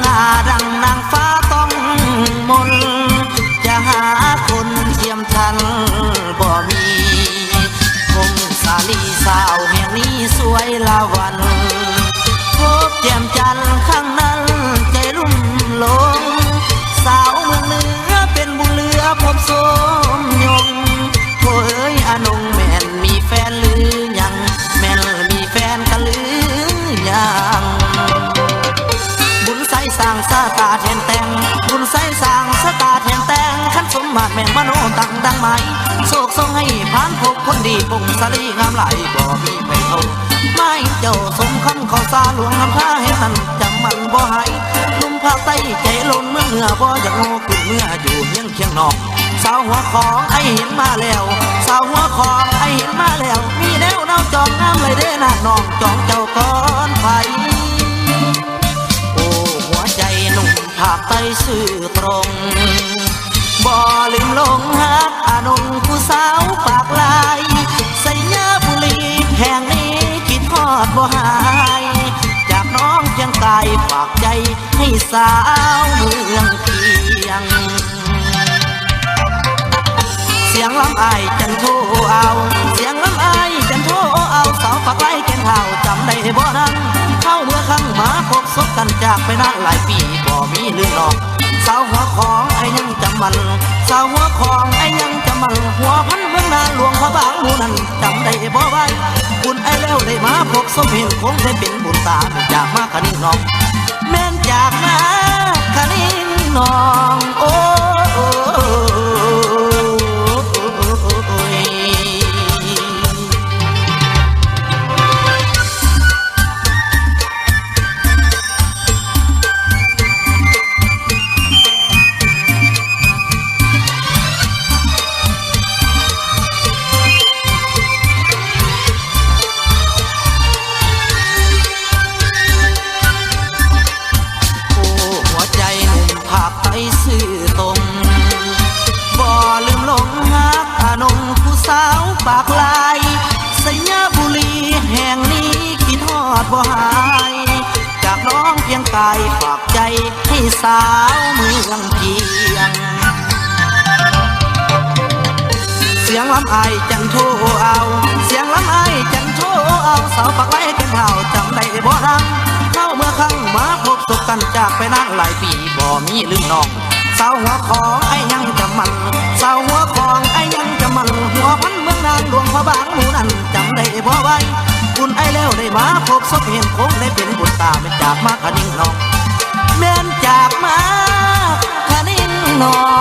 ง่าดังนางฟ้าต้องมนจะหาคนเทียมฉันบ่มีคงสาลีสาวแห่งนี้สวยลาวันพบแจ่มจันทร์ข้างนั้นใจลุ่มหลงสาวเมืองเหนือเป็นบุญเหลือพบสมยงโอ้ยอนงแม่นมีแฟนหรือยังแม่นมีแฟนกันหรือยังบุญใส่สร้างสตาแทนแต่งบุญใส่สร้างสตาแทนแต่งขันสมมาตรแม่งมโนตั้งดังไหมโศกทรงให้ผ่านพบคนดีปงสาลีงามไหลบ่มีไปเท่าไม่เจ้าสมคำขอสาหลวงน้ำพาให้มันจำมันบ่หายลุ่มภาคใต้ใจล้นเมืองเหนือบ่อยากโง่ขึ้นเมื่ออยู่เพียงเคียงนอกสาวหัวของไอเห็นมาแล้วสาวหัวของไอเห็นมาแล้วมีแนวน้าจองงามเลยเด้อนะน้องจองเจ้าก่อนไปโอ้หัวใจหนุ่มภาคใต้ซื่อตรงบ่ลืมลงฮักอนงผู้สาวปากลายใส่ยาบุรีแห่งนี้คิดทอดบ่หายจากน้องเพียงกายฝากใจให้สาวเมืองเพียงเสียงลำไอจันโทเอาเสียงลำไอจันโทเอาสาวปากไล่แก่นเท่าจำได้บ่นั้นเข้าเมื่อครั้งมาพบศพกันจากไปนานหลายปีบ่มีลืมนอกสาวหัวของไอ้ยังจำมันสาวหัวของไอ้ยังจำมันหัวพันเมืองนาหลวงพระบางหมู่นั้นจำได้บ่ไว้บุญไอ้แล้วได้มาพบสมเห็นคงได้เป็นบุญตาจากมาคนิ่งน้องแม่นจากมาคนิ่งน้องโอ้ซื่อตรงบ่ลืมหลงฮักอนงผู้สาวปากลายสยาบุรีแห่งนี้คิดทอดบ่หายจากน้องเพียงกายฝากใจให้สาวเมืองเพียงเสียงลำไอจันโทเอาเสียงลำไอจันโทเอาสาวปากลายกันเท่าจำได้บ่ดังเข้าเมื่อครั้งมาพบศพกันจากไปนานหลายปีบ่มีลืมน้องสาวหัวของไอ้ยังจำมันสาวหัวของไอ้ยังจำมันหัวพันเมืองนางหลวงพระบางหมู่นั้นจำได้บ่ไว้บุญไอ้แล้วได้มาพบศพเห็นคงได้เป็นบุญตาเป็นจากมาคนิ่งน้องแม่นจากมาคนิ่งน้อง